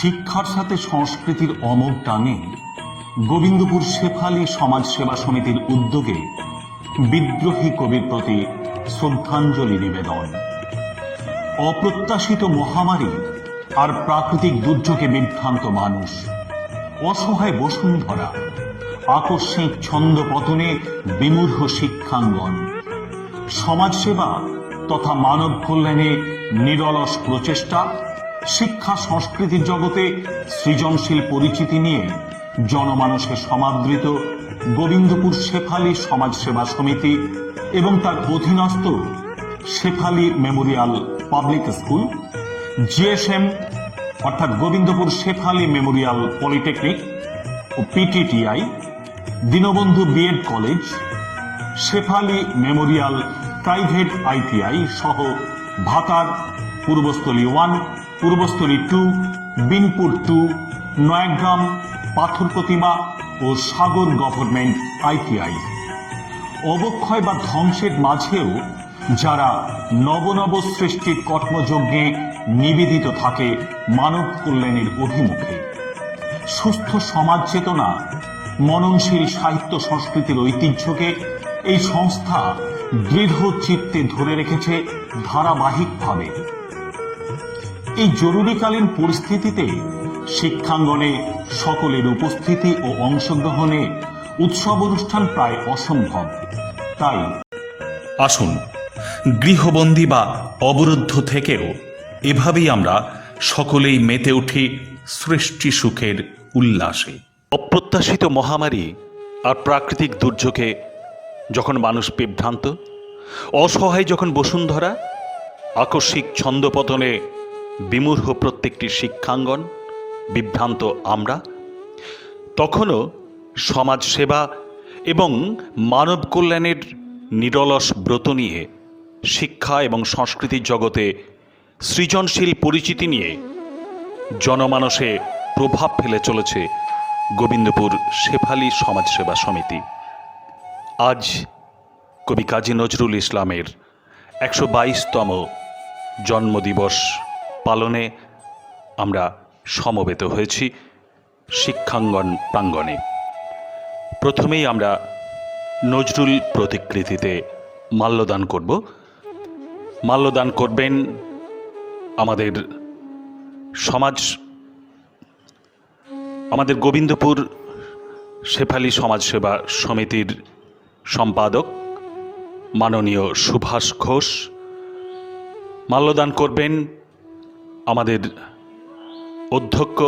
শিক্ষার সাথে সংস্কৃতির অমোঘ টানে গোবিন্দপুর শেফালী সমাজ সেবা সমিতির উদ্যোগে বিদ্রোহী কবির প্রতি শ্রদ্ধাঞ্জলি নিবেদন। অপ্রত্যাশিত মহামারী আর প্রাকৃতিক দুর্যোগে বিভ্রান্ত মানুষ, অসহায় বসুন্ধরা, আকস্মিক ছন্দপতনে বিমূঢ় শিক্ষাঙ্গন, সমাজসেবা তথা মানব কল্যাণে নিরলস প্রচেষ্টা, শিক্ষা সংস্কৃতির জগতে সৃজনশীল পরিচিতি নিয়ে জনমানসে সমাদৃত গোবিন্দপুর শেফালী সমাজ সেবা সমিতি এবং তার অধীনস্থ Shefali memorial public school, GSM অর্থাৎ গোবিন্দপুর শেফালী মেমোরিয়াল পলিটেকনিক ও PTTI, Dinabandhu BEd college, Shefali memorial private ITI সহ ভাতার পূর্বস্থলী 1, পূর্বস্থলী 2, বিনপুর 2, নয়াগ্রাম, পাথর প্রতিমা ও সাগর গভর্নমেন্ট আইটিআই। অবক্ষয় বা ধ্বংসের মাঝেও যারা নবনব সৃষ্টির কর্মযজ্ঞে নিবেদিত থাকে মানব কল্যাণের অভিমুখে, সুস্থ সমাজ চেতনা, মননশীল সাহিত্য সংস্কৃতির ঐতিহ্যকে এই সংস্থা দৃঢ় চিত্তে ধরে রেখেছে ধারাবাহিকভাবে। এই জরুরিকালীন পরিস্থিতিতে শিক্ষাঙ্গনে সকলের উপস্থিতি ও অংশগ্রহণে উৎসব অনুষ্ঠান প্রায় অসম্ভব। তাই আসুন, গৃহবন্দী বা অবরুদ্ধ থেকেও এভাবেই আমরা সকলেই মেতে উঠি সৃষ্টি সুখের উল্লাসে। অপ্রত্যাশিত মহামারী আর প্রাকৃতিক দুর্যোগে যখন মানুষ বিভ্রান্ত, অসহায় যখন বসুন্ধরা, আকস্মিক ছন্দপতনে বিমূঢ় প্রত্যেকটি শিক্ষাঙ্গন, বিভ্রান্ত আমরা, তখনও সমাজসেবা এবং মানব কল্যাণের নিরলস ব্রত নিয়ে শিক্ষা এবং সংস্কৃতির জগতে সৃজনশীল পরিচিতি নিয়ে জনমানসে প্রভাব ফেলে চলেছে গোবিন্দপুর শেফালী সমাজসেবা সমিতি। আজ কবি কাজী নজরুল ইসলামের 122তম জন্মদিবস পালনে আমরা সমবেত হয়েছি শিক্ষাঙ্গন প্রাঙ্গণে। প্রথমেই আমরা নজরুল প্রতিকৃতিতে মাল্যদান করব। মাল্যদান করবেন আমাদের গোবিন্দপুর শেফালী সমাজসেবা সমিতির সম্পাদক মাননীয় সুভাষ ঘোষ। মাল্যদান করবেন আমাদের অধ্যক্ষ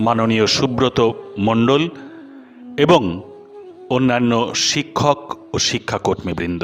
মাননীয় সুব্রত মণ্ডল এবং অন্যান্য শিক্ষক ও শিক্ষাকর্মীবৃন্দ।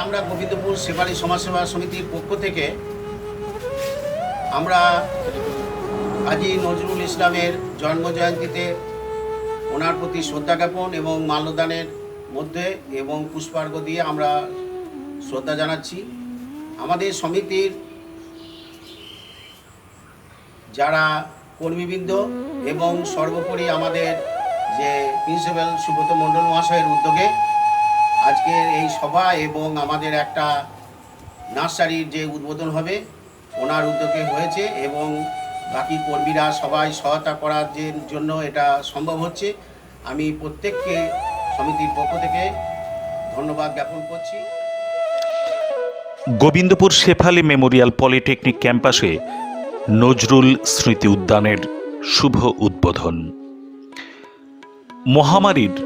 আমরা গোবিন্দপুর শেফালি সমাজসেবা সমিতির পক্ষ থেকে আমরা কাজী নজরুল ইসলামের জন্মজয়ন্তীতে ওনার প্রতি শ্রদ্ধা জ্ঞাপন এবং মাল্যদানের মধ্যে এবং পুষ্পার্ঘ্য দিয়ে আমরা শ্রদ্ধা জানাচ্ছি। আমাদের সমিতির যারা কর্মীবৃন্দ এবং সর্বোপরি আমাদের যে প্রিন্সিপাল সুব্রত মণ্ডল মহাশয়ের উদ্যোগে আজকের এই সভা এবং আমাদের একটা নার্সারির যে উদ্বোধন হবে ওনার উদ্যোগে হয়েছে এবং বাকি কর্মীরা সবাই সহায়তা করার জন্য এটা সম্ভব হচ্ছে। আমি প্রত্যেককে সমিতির পক্ষ থেকে ধন্যবাদ জ্ঞাপন করছি। গোবিন্দপুর শেফালি মেমোরিয়াল পলিটেকনিক ক্যাম্পাসে নজরুল স্মৃতি উদ্যানের শুভ উদ্বোধন। মহামারীর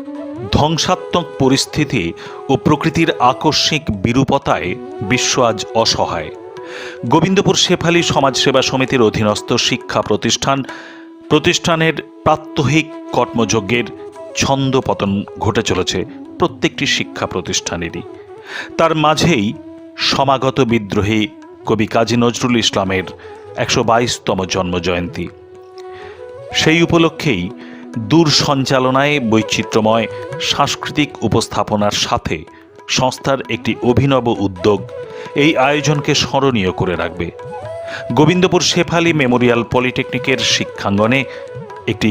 ধ্বংসাত্মক পরিস্থিতি ও প্রকৃতির আকস্মিক বিরূপতায় বিশ্ব আজ অসহায়। গোবিন্দপুর শেফালি সমাজসেবা সমিতির অধীনস্থ শিক্ষা প্রতিষ্ঠানের প্রাত্যহিক কর্মযজ্ঞের ছন্দপতন ঘটে চলেছে প্রত্যেকটি শিক্ষা প্রতিষ্ঠানেরই। তার মাঝেই সমাগত বিদ্রোহী কবি কাজী নজরুল ইসলামের 122তম জন্মজয়ন্তী। সেই উপলক্ষেই দূর সঞ্চালনায় বৈচিত্র্যময় সাংস্কৃতিক উপস্থাপনার সাথে সংস্থার একটি অভিনব উদ্যোগ এই আয়োজনকে স্মরণীয় করে রাখবে। গোবিন্দপুর শেফালি মেমোরিয়াল পলিটেকনিকের শিক্ষাঙ্গনে একটি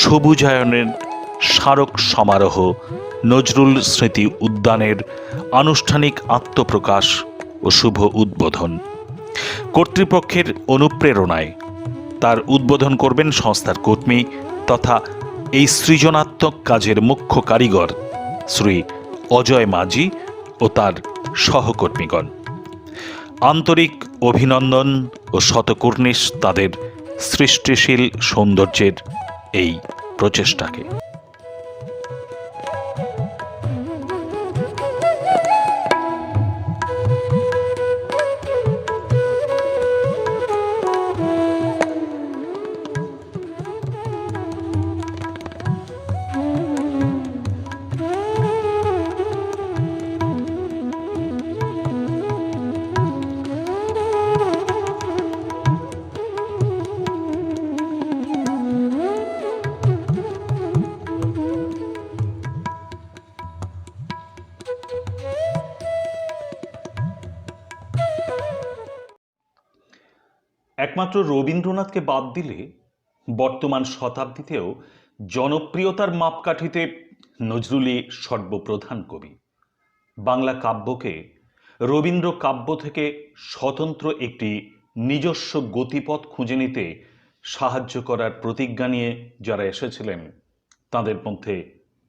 সবুজায়নের স্মারক সমারোহ নজরুল স্মৃতি উদ্যানের আনুষ্ঠানিক আত্মপ্রকাশ ও শুভ উদ্বোধন। কর্তৃপক্ষের অনুপ্রেরণায় তার উদ্বোধন করবেন সংস্থার কর্মী তথা এই সৃজনাত্মক কাজের মুখ্য কারিগর শ্রী অজয় মাঝি ও তার সহকর্মীগণ। আন্তরিক অভিনন্দন ও শতকুর্নিশ তাদের সৃষ্টিশীল সৌন্দর্যের এই প্রচেষ্টাকে। একমাত্র রবীন্দ্রনাথকে বাদ দিলে বর্তমান শতাব্দীতেও জনপ্রিয়তার মাপকাঠিতে নজরুলই সর্বপ্রধান কবি। বাংলা কাব্যকে রবীন্দ্র কাব্য থেকে স্বতন্ত্র একটি নিজস্ব গতিপথ খুঁজে নিতে সাহায্য করার প্রতিজ্ঞা নিয়ে যারা এসেছিলেন তাদের মধ্যে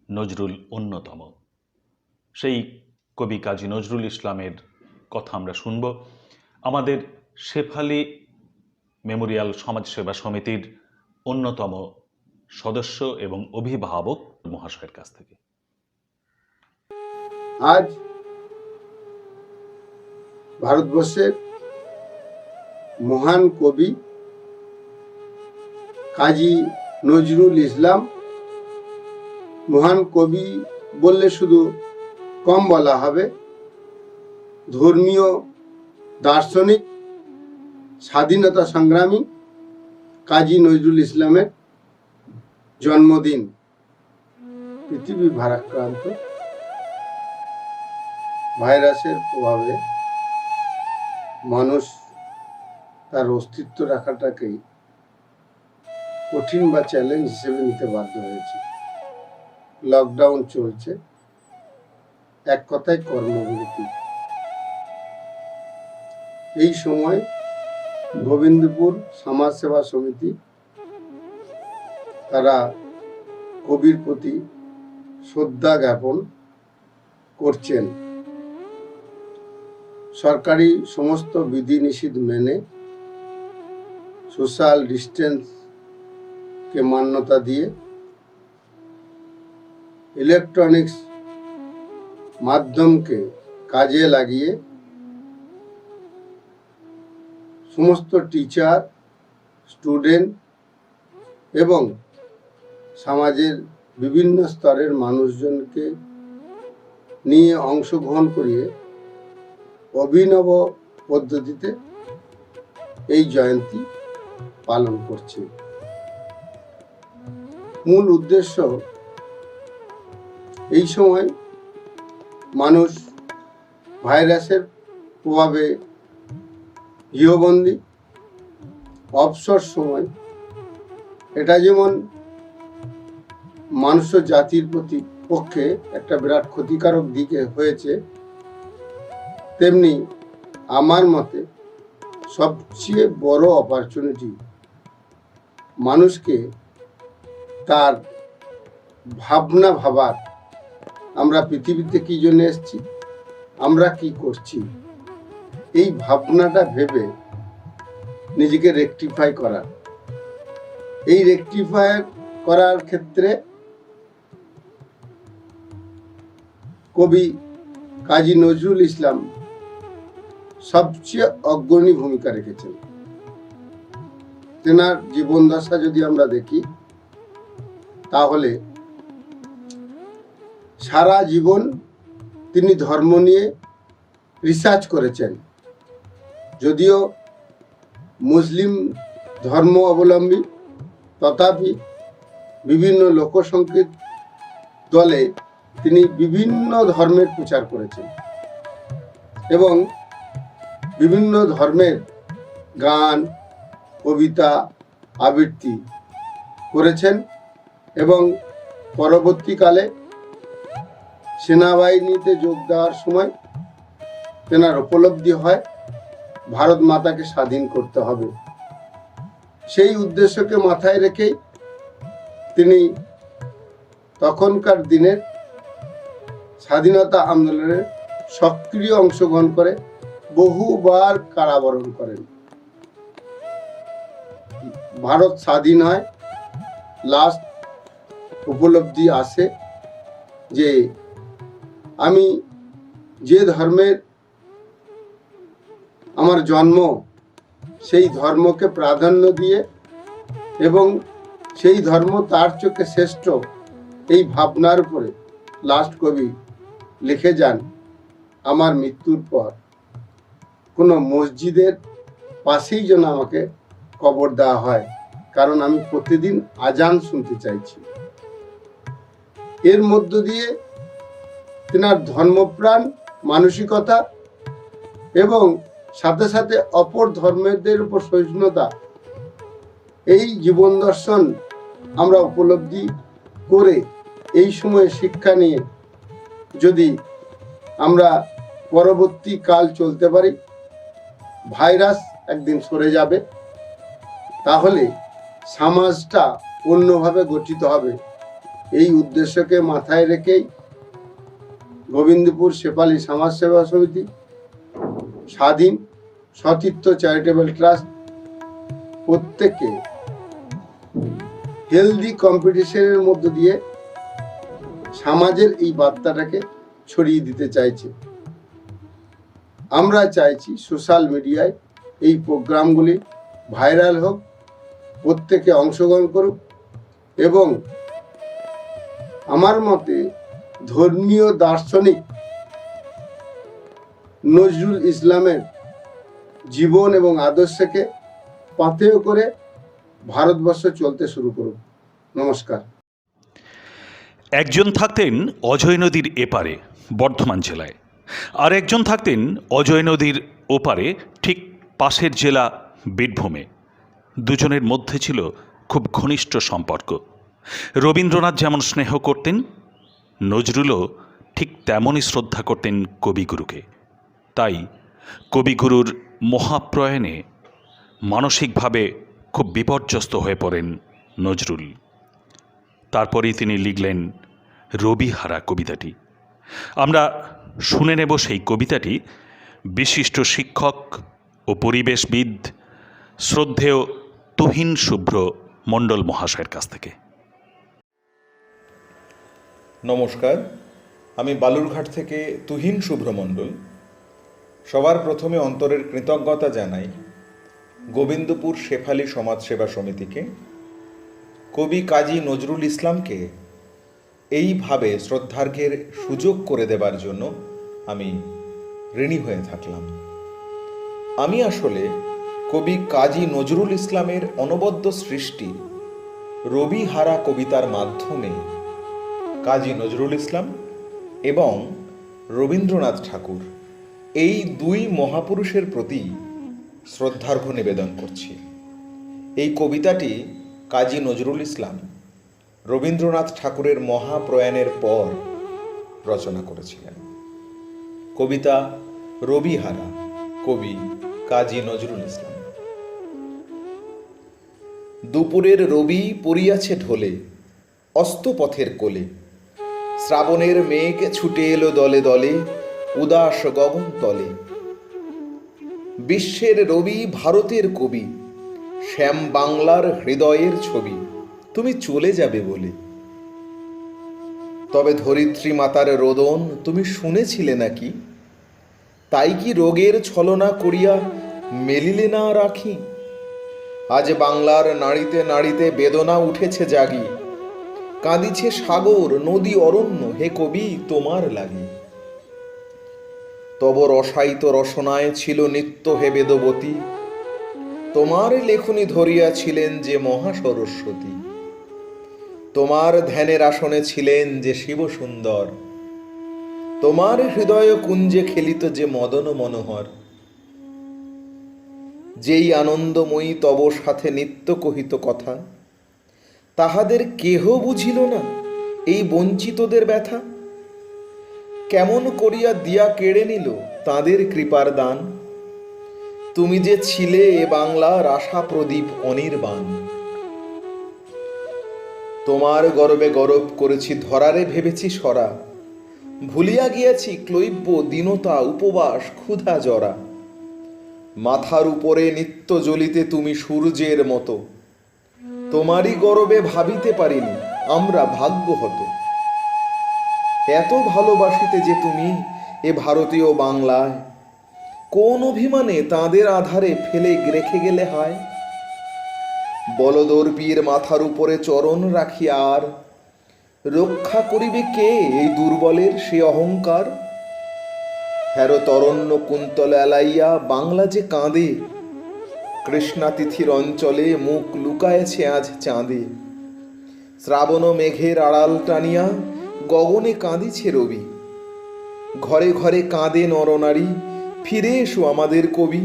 নজরুল অন্যতম। সেই কবি কাজী নজরুল ইসলামের কথা আমরা শুনব আমাদের শেফালি মেমোরিয়াল সমাজসেবা সমিতির অন্যতম সদস্য এবং অভিভাবক মহাশয়ের কাছ থেকে। আজ ভারতবর্ষের মহান কবি কাজী নজরুল ইসলাম, মহান কবি বললে শুধু কম বলা হবে, ধর্মীয় দার্শনিক স্বাধীনতা সংগ্রামী কাজী নজরুল ইসলামের জন্মদিন। পৃথিবী ভারাক্রান্ত ভাইরাসের প্রভাবে মানুষ তার অস্তিত্ব রাখাটাকেই কঠিন বা চ্যালেঞ্জ হিসেবে নিতে বাধ্য হয়েছে। লকডাউন চলছে, এক কথায় কর্মবিরতি। এই সময় গোবিন্দপুর সমাজসেবা সমিতি তারা কবির প্রতি শ্রদ্ধা জ্ঞাপন করছেন। সরকারি সমস্ত বিধিনিষেধ মেনে সোশ্যাল ডিস্টেন্সকে মান্যতা দিয়ে ইলেকট্রনিক্স মাধ্যমকে কাজে লাগিয়ে সমস্ত টিচার, স্টুডেন্ট এবং সমাজের বিভিন্ন স্তরের মানুষজনকে নিয়ে অংশগ্রহণ করিয়ে অভিনব পদ্ধতিতে এই জয়ন্তী পালন করছে। মূল উদ্দেশ্য, এই সময় মানুষ ভাইরাসের প্রভাবে গৃহবন্দী, অবসর সময়, এটা যেমন মানুষ জাতির পক্ষে একটা বিরাট ক্ষতিকারক দিকে হয়েছে, তেমনি আমার মতে সবচেয়ে বড় অপরচুনিটি মানুষকে তার ভাবনা ভাবার, আমরা পৃথিবীতে কি জন্য এসেছি, আমরা কি করছি, এই ভাবনাটা ভেবে নিজেকে রেকটিফাই করা। এই রেকটিফাই করার ক্ষেত্রে কবি কাজী নজরুল ইসলাম সবচেয়ে অগ্রণী ভূমিকা রেখেছেন। তেনার জীবন দশা যদি আমরা দেখি, তাহলে সারা জীবন তিনি ধর্ম নিয়ে রিসার্চ করেছেন। যদিও মুসলিম ধর্ম অবলম্বী, তথাপি বিভিন্ন লোকসঙ্গীত দলে তিনি বিভিন্ন ধর্মের প্রচার করেছেন এবং বিভিন্ন ধর্মের গান, কবিতা, আবৃত্তি করেছেন এবং পরবর্তীকালে সেনাবাহিনীতে যোগ দেওয়ার সময় তেনার উপলব্ধি হয় ভারত মাতাকে স্বাধীন করতে হবে। সেই উদ্দেশ্যকে মাথায় রেখেই তিনি তখনকার দিনের স্বাধীনতা আন্দোলনের সক্রিয় অংশগ্রহণ করে বহুবার কারাবরণ করেন। ভারত স্বাধীন হয়, লাস্ট উপলব্ধি আসে যে আমি যে ধর্মের আমার জন্ম, সেই ধর্মকে প্রাধান্য দিয়ে এবং সেই ধর্ম তার চোখে শ্রেষ্ঠ, এই ভাবনার উপরে লাস্ট কবি লিখে যান, আমার মৃত্যুর পর কোনো মসজিদের পাশেই যেন আমাকে কবর দেওয়া হয়, কারণ আমি প্রতিদিন আজান শুনতে চাইছি। এর মধ্য দিয়ে তেনার ধর্মপ্রাণ মানসিকতা এবং সাথে সাথে অপর ধর্মের উপর সহিষ্ণুতা, এই জীবন দর্শন আমরা উপলব্ধি করে এই সময়ে শিক্ষা নিয়ে যদি আমরা পরবর্তী কাল চলতে পারি, ভাইরাস একদিন সরে যাবে, তাহলে সমাজটা অন্যভাবে গঠিত হবে। এই উদ্দেশ্যকে মাথায় রেখেই গোবিন্দপুর শেফালি সমাজসেবা সমিতি, স্বাধীন সতীর্থ চ্যারিটেবল ট্রাস্ট প্রত্যেকে হেলদি কম্পিটিশনের মধ্য দিয়ে সমাজের এই বার্তাটাকে ছড়িয়ে দিতে চাইছে। আমরা চাইছি সোশ্যাল মিডিয়ায় এই প্রোগ্রামগুলি ভাইরাল হোক, প্রত্যেকে অংশগ্রহণ করুক এবং আমার মতে ধর্মীয় দার্শনিক নজরুল ইসলামের জীবন এবং আদর্শকে পাথেয় করে ভারতবর্ষ চলতে শুরু করুক। নমস্কার। একজন থাকতেন অজয় নদীর এপারে বর্ধমান জেলায়, আর একজন থাকতেন অজয় নদীর ওপারে ঠিক পাশের জেলা বীরভূমে। দুজনের মধ্যে ছিল খুব ঘনিষ্ঠ সম্পর্ক। রবীন্দ্রনাথ যেমন স্নেহ করতেন, নজরুলও ঠিক তেমনই শ্রদ্ধা করতেন কবিগুরুকে। তাই কবিগুরুর মহাপ্রয়াণে মানসিকভাবে খুব বিপর্যস্ত হয়ে পড়েন নজরুল। তারপরেই তিনি লিখলেন রবিহারা কবিতাটি। আমরা শুনে নেব সেই কবিতাটি বিশিষ্ট শিক্ষক ও পরিবেশবিদ শ্রদ্ধেয় তুহিন শুভ্র মণ্ডল মহাশয়ের কাছ থেকে। নমস্কার, আমি বালুরঘাট থেকে তুহিন শুভ্র মণ্ডল। সবার প্রথমে অন্তরের কৃতজ্ঞতা জানাই গোবিন্দপুর শেফালি সমাজসেবা সমিতিকে, কবি কাজী নজরুল ইসলামকে এইভাবে শ্রদ্ধার্ঘ্যের সুযোগ করে দেবার জন্য আমি ঋণী হয়ে থাকলাম। আমি আসলে কবি কাজী নজরুল ইসলামের অনবদ্য সৃষ্টি রবিহারা কবিতার মাধ্যমে কাজী নজরুল ইসলাম এবং রবীন্দ্রনাথ ঠাকুর এই দুই মহাপুরুষের প্রতি শ্রদ্ধার্ঘ্য নিবেদন করছি। এই কবিতাটি কাজী নজরুল ইসলাম রবীন্দ্রনাথ ঠাকুরের মহাপ্রয়াণের পর রচনা করেছিলেন। কবিতা রবিহারা, কবি কাজী নজরুল ইসলাম। দুপুরের রবি পড়িয়াছে ঢলে, অস্তপথের কোলে, শ্রাবণের মেঘ ছুটে এলো দলে দলে, উদাস গগন তলে। বিশ্বের রবি ভারতের কবি, শ্যাম বাংলার হৃদয়ের ছবি, তুমি চলে যাবে বলে। তবে ধরিত্রী মাতার রোদন তুমি শুনেছিলে নাকি? তাই কি রোগের ছলনা করিয়া মেলিলে না রাখি? আজ বাংলার নাড়িতে নাড়িতে বেদনা উঠেছে জাগি, কাঁদিছে সাগর নদী অরণ্য, হে কবি তোমার লাগি। তব রসায়িত রসনায় ছিল নিত্য হে বেদবতী, তোমার লেখনী ধরিয়াছিলেন যে মহা সরস্বতী। তোমার ধ্যানের আসনে ছিলেন যে শিব সুন্দর, তোমার হৃদয় কুঞ্জে খেলিত যে মদন মনোহর। যেই আনন্দময়ী তব সাথে নিত্য কহিত কথা, তাহাদের কেহ বুঝিল না এই বঞ্চিতদের ব্যথা। কেমন করিয়া দিয়া কেড়ে নিল তাদের কৃপার দান, তুমি যে ছিলে এ বাংলার আশা প্রদীপ অনির্বাণ। তোমার গর্বে গরব করেছি ধরারে ভেবেছি সরা, ভুলিয়া গিয়াছি ক্লৈব্য দীনতা উপবাস ক্ষুধা জরা। মাথার উপরে নিত্য জ্বলিতে তুমি সূর্যের মতো, তোমারই গরবে ভাবিতে পারিনি আমরা ভাগ্য হতো। এত ভালোবাসিতে যে তুমি এ ভারতীয় বাংলায়, কোন অভিমানে তাদের আধারে ফেলে রেখে গেলে হায়। বলদর্পীর মাথার উপরে চরণ রাখিয়া আর রক্ষা করিবে কে এই দুর্বলের সে অহংকার। হেরো তরণ্য কুন্তল এলাইয়া বাংলা যে কাঁদে, কৃষ্ণা তিথির অঞ্চলে মুখ লুকায়েছে আজ চাঁদে। শ্রাবণ মেঘের আড়াল টানিয়া গগনে কাঁদিছে রবি, ঘরে ঘরে কাঁদে নরনারী, ফিরে এসো আমাদের কবি।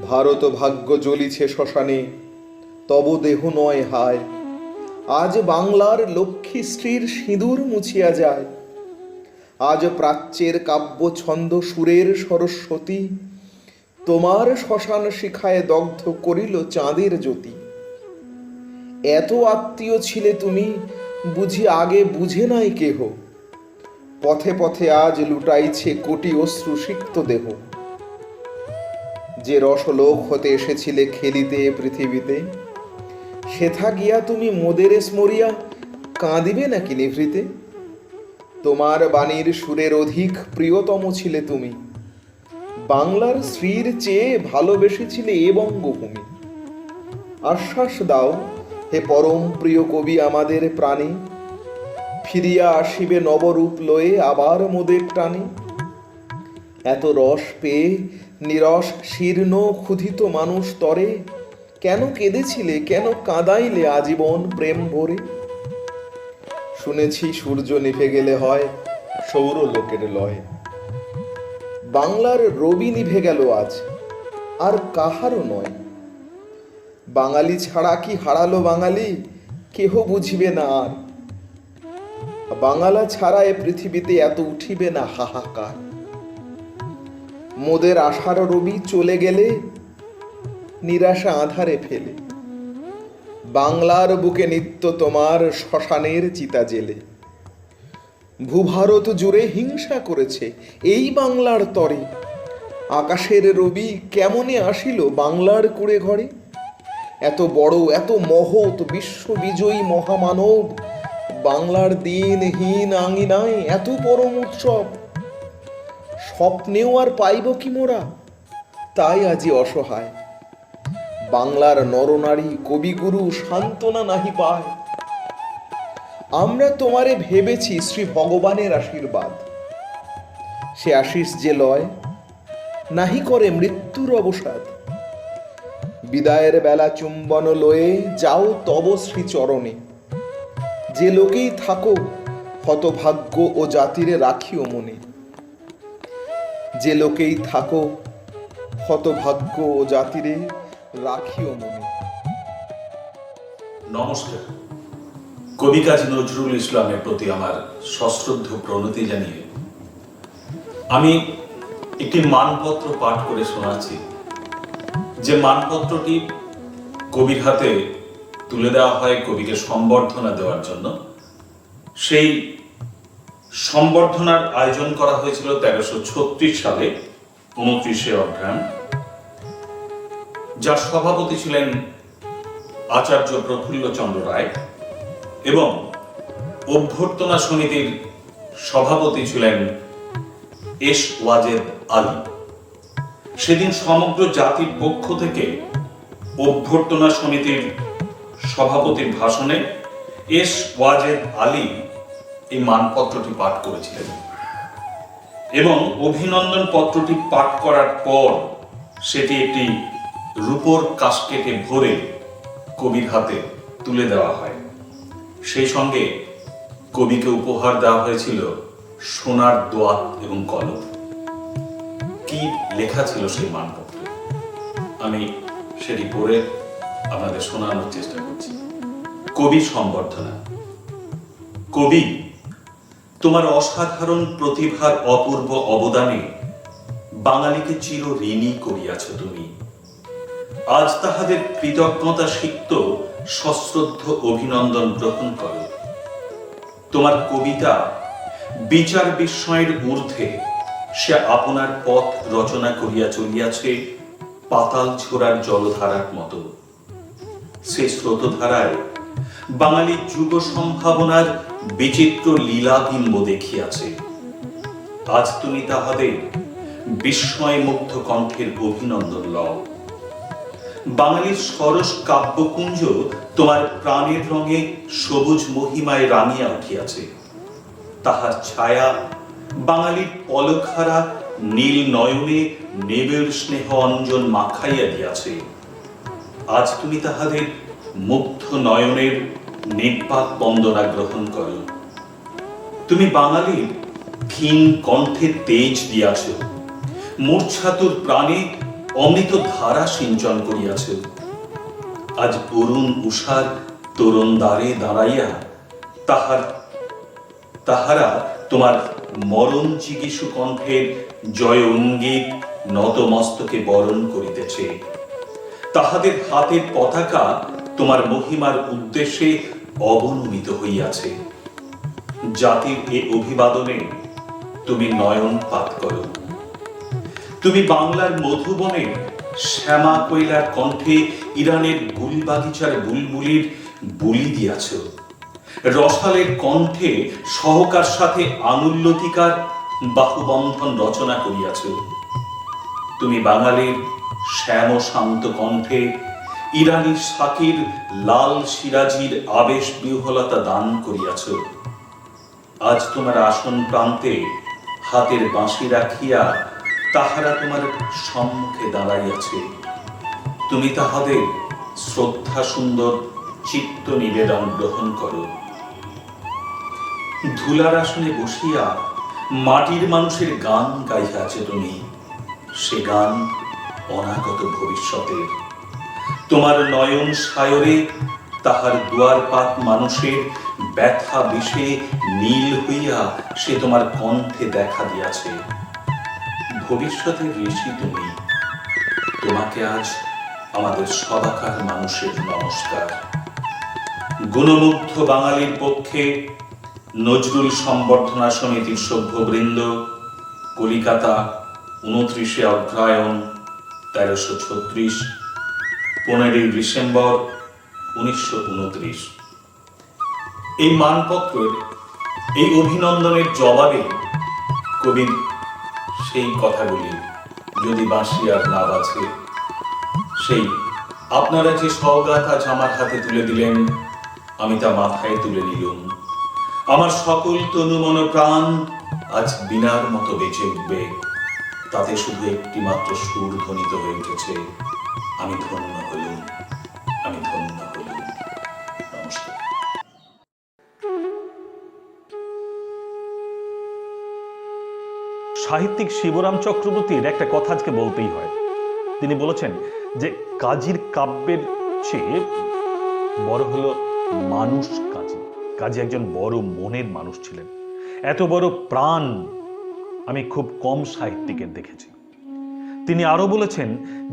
ভারত ভাগ্য জ্বলিছে শ্মশানে, তব দেহ নয় হায়। আজ বাংলার লক্ষ্মী স্ত্রীর সিঁদুর মুছিয়া যায়, আজ প্রাচ্যের কাব্য ছন্দ সুরের সরস্বতী, তোমার শ্মশান শিখায় দগ্ধ করিল চাঁদের জ্যোতি। এত আত্মীয় ছিলে তুমি বুঝি আগে বুঝে নাই কেহ, পথে পথে আজ লুটাইছে কোটি অশ্রু সিক্ত দেহ। যে রসলোক হতে এসেছিলে খেলিতে পৃথিবীতে, সেথা গিয়া তুমি মোদের স্মরিয়া কাঁদিবে নাকি নিভৃতে। তোমার বাণীর সুরের অধিক প্রিয়তম ছিলে তুমি, বাংলার শ্রীর চেয়ে ভালোবেসেছিলে এ বঙ্গভূমি। আশ্বাস দাও হে পরম প্রিয় কবি আমাদের প্রাণে, ফিরিয়া আসিবে নবরূপ লয়ে আবার মোদের টানে। এত রস পেয়ে নিরস শীর্ণ ক্ষুধিত মানুষ তরে, কেন কেঁদেছিলে কেন কাঁদাইলে আজীবন প্রেম ভরে। শুনেছি সূর্য নিভে গেলে হয় সৌর লোকের লয়, বাংলার রবি নিভে গেল আজ আর কাহারও নয়। বাঙালি ছাড়া কি হারালো বাঙালি, কেহ বুঝিবে না আর। বাঙালা ছাড়া এ পৃথিবীতে এত উঠিবে না হাহাকার। মোদের আশার রবি চলে গেলে নিরাশা আধারে ফেলে, বাংলার বুকে নিত্য তোমার শ্মশানের চিতা জেলে। ভূভারত জুড়ে হিংসা করেছে এই বাংলার তরে, আকাশের রবি কেমনে আসিল বাংলার কুড়ে ঘরে। এত বড় এত মহৎ বিশ্ববিজয়ী মহামানব, বাংলার দিনহীন আঙিনায় এত পরম উৎসব। স্বপ্নেও আর পাইব কি মোরা, তাই আজি অসহায়। বাংলার নরনারী কবিগুরু সান্ত্বনা নাহি পায়। আমরা তোমারে ভেবেছি শ্রী ভগবানের আশীর্বাদ, সে আশিস যে লয়, নাহি করে মৃত্যুর অবসাদ। বিদায়ের বেলা চুম্বন লয়ে যাও তব শ্রীচরণে, যে লোকেই থাকো হতভাগ্য ও জাতিরে রাখিও মনে। যে লোকেই থাকো হতভাগ্য ও জাতিরে রাখিও মনে। নমস্কার। কবি কাজী নজরুল ইসলামের প্রতি আমার সশ্রদ্ধ প্রণতি জানিয়ে আমি একটি মানপত্র পাঠ করে শোনাচ্ছি, যে মানপত্রটি কবির হাতে তুলে দেওয়া হয় কবিকে সম্বর্ধনা দেওয়ার জন্য। সেই সম্বর্ধনার আয়োজন করা হয়েছিল 1336 সালে 29শে অঘ্রাণ, যার সভাপতি ছিলেন আচার্য প্রফুল্লচন্দ্র রায় এবং অভ্যর্থনা সমিতির সভাপতি ছিলেন এস ওয়াজেদ আলী। সেদিন সমগ্র জাতির পক্ষ থেকে অভ্যর্থনা সমিতির সভাপতির ভাষণে এস ওয়াজেদ আলী এই মানপত্রটি পাঠ করেছিলেন এবং অভিনন্দন পত্রটি পাঠ করার পর সেটি একটি রূপোর কাস্কেটে ভরে কবির হাতে তুলে দেওয়া হয়। সেই সঙ্গে কবিকে উপহার দেওয়া হয়েছিল সোনার দোয়াত এবং কলম। কি লেখা ছিল সেই মানপত্রে আমি সেটি পড়ে আপনাদের শোনানোর চেষ্টা করছি। কবি সম্বর্ধনা। কবি, তোমার অসাধারণ প্রতিভার অপূর্ব অবদানে বাঙালিকে চির ঋণী করিয়াছ তুমি। আজ তাহাদের কৃতজ্ঞতা সিক্ত সশ্রদ্ধ অভিনন্দন গ্রহণ করো। তোমার কবিতা বিচার বিস্ময়ের ঊর্ধ্বে, সে আপনার পথ রচনা করিয়া চলিয়াছে পাতাল ছোড়ার জলধারার মতো। সে স্রোতধারায় বাঙালি যুগ সম্ভাবনার বিচিত্র লীলাবিম্ব দেখিয়াছে। আজ তুমি তাহাদের বিস্ময় মুগ্ধ কণ্ঠের অভিনন্দন লও। বাঙালির সরস কাব্যকুঞ্জ তোমার প্রাণের রঙে সবুজ মহিমায় রাঙিয়া উঠিয়াছে। তাহার ছায়া বাঙালির পলকহারা নীল নয়নে নেবের স্নেহ অঞ্জন মাখাইয়া দিয়াছে। আজ তুমি তাহাদের মুগ্ধ নয়নের নির্বাক বন্দনা গ্রহণ করো। তুমি বাঙালির ক্ষীণ কণ্ঠে তেজ দিয়াছ, মূর্ছাতুর প্রাণে অমৃত ধারা সিঞ্চন করিয়াছ। আজ অরুণ উষার তরুণ দ্বারে দাঁড়াইয়া তাহারা তোমার মরণ চিকিৎসু কণ্ঠের জয় অঙ্গিক নতমস্তকে বরণ করিতেছে। তাহাদের হাতের পতাকা তোমার মহিমার উদ্দেশ্যে অবনমিত হইয়াছে। জাতির এ অভিবাদনে তুমি নয়নপাত করো। তুমি বাংলার মধুবনে শ্যামা কৈলার কণ্ঠে ইরানের গুলবাগিচার বুলবুলির বুলি দিয়াছ। রসালের কণ্ঠে সহকার সাথে আঙুল্যতিকার বাহুবন্ধন রচনা করিয়াছ। তুমি বাঙালির শ্যাম শান্ত কণ্ঠে ইরানি শাকির লাল সিরাজির আবেশ বিহ্বলতা দান করিয়াছ। আজ তোমার আসন প্রান্তে হাতের বাঁশি রাখিয়া তাহারা তোমার সম্মুখে দাঁড়াইয়াছে। তুমি তাহাদের শ্রদ্ধা সুন্দর চিত্ত নিবেদন গ্রহণ করো। ধুলার আসনে বসিয়া মাটির মানুষের গান গাইয়াছে তুমি। সে গান অনাগত ভবিষ্যতের। তোমার নয়ন সায়রে তাহার দুয়ারপাত মানুষের ব্যথা বিষে নীল হইয়া সে তোমার কণ্ঠে দেখা দিয়াছে। ভবিষ্যতের ঋষি তুমি। তোমাকে আজ আমাদের সবাকার মানুষের নমস্কার। গুণমুগ্ধ বাঙালির পক্ষে নজরুল সম্বর্ধনা সমিতির সভ্যবৃন্দ, কলিকাতা, 29শে অগ্রহায়ণ 1336, 15ই ডিসেম্বর 1929। এই মানপত্রের এই অভিনন্দনের জবাবে কবির সেই কথাগুলি, যদি বাঁশি আর না বাজে, সেই আপনারা যে সওগাত আজ আমার হাতে তুলে দিলেন, আমি তা মাথায় তুলে নিলুম। আমার সকল তনু মন প্রাণ আজ বিনার মতো বেঁচে উঠবে, তাতে শুধু একটি মাত্র সুর ধ্বনিত হয়ে উঠেছে, আমি ধন্য হলুম, আমি ধন্য হলুম। নমস্কার। সাহিত্যিক শিবরাম চক্রবর্তীর একটা কথা আজকে বলতেই হয়। তিনি বলেছেন যে কাজীর কাব্যের চেয়ে বড় হলো মানুষ কাজী। কাজী একজন বড় মনের মানুষ ছিলেন। এত বড় প্রাণ আমি খুব কম সাহিত্যিকের দেখেছি। তিনি আরো বলেছেন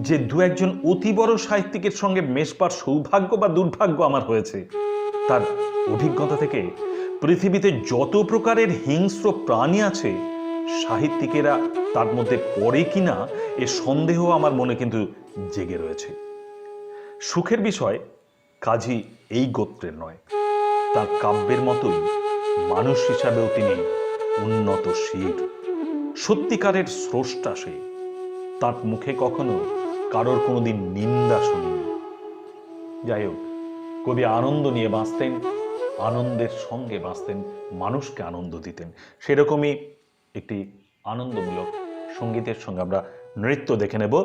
যে দু একজন অতি বড় সাহিত্যিকের সঙ্গে মেশবার সৌভাগ্য বা দুর্ভাগ্য আমার হয়েছে। তার অভিজ্ঞতা থেকে পৃথিবীতে যত প্রকারের হিংস্র প্রাণী আছে, সাহিত্যিকেরা তার মধ্যে পড়ে কিনা এ সন্দেহ আমার মনে কিন্তু জেগে রয়েছে। সুখের বিষয় কাজী এই গোত্রের নয়, তার কাব্যের মতোই মানুষ হিসাবেও তিনি উন্নত শির, সত্যিকারের স্রষ্টা সে। তার মুখে কখনো কারোর কোনোদিন নিন্দা শুনিনি। যাই হোক, কবি আনন্দ নিয়ে বাঁচতেন, আনন্দের সঙ্গে বাঁচতেন, মানুষকে আনন্দ দিতেন। সেরকমই একটি আনন্দমূলক সঙ্গীতের সঙ্গে আমরা নৃত্য দেখে নেব।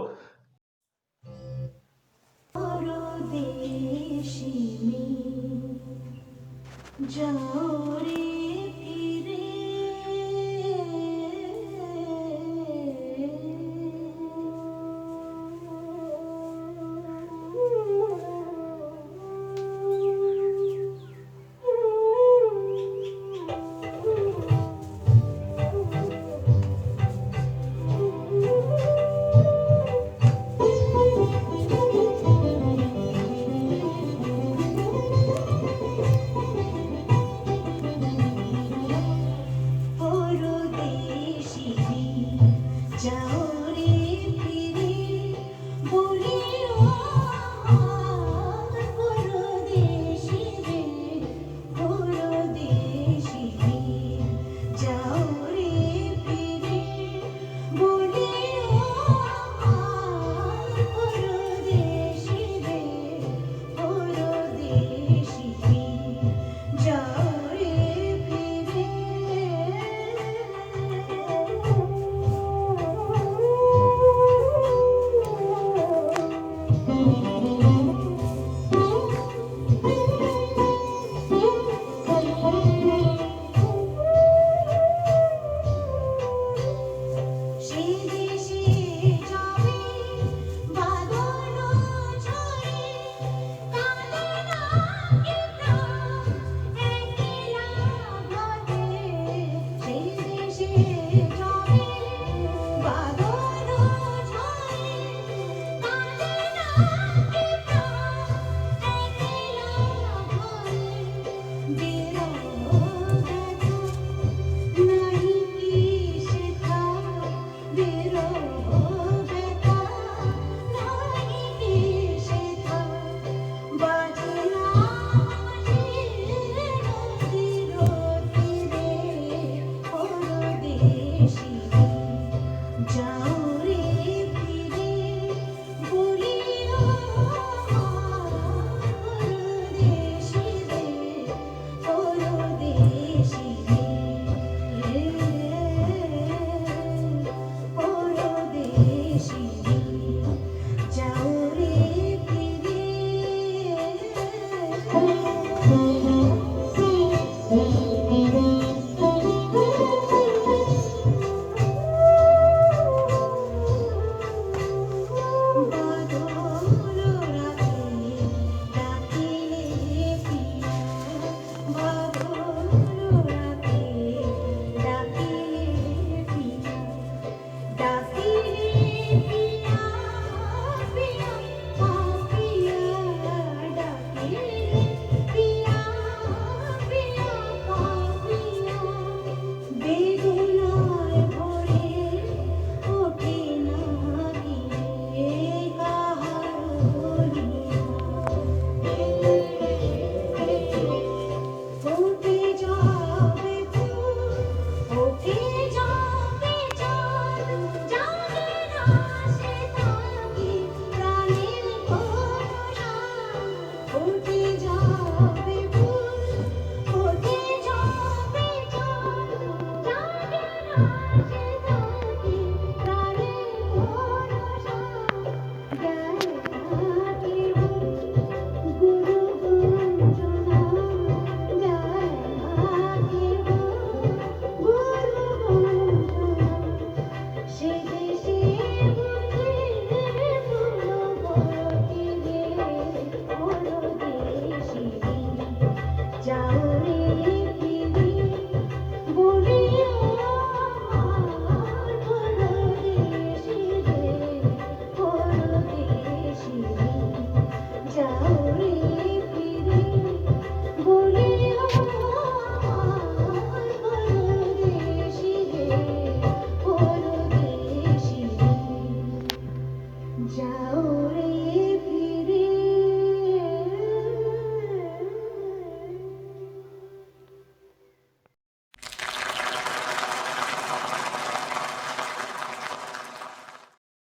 উঠে যাবে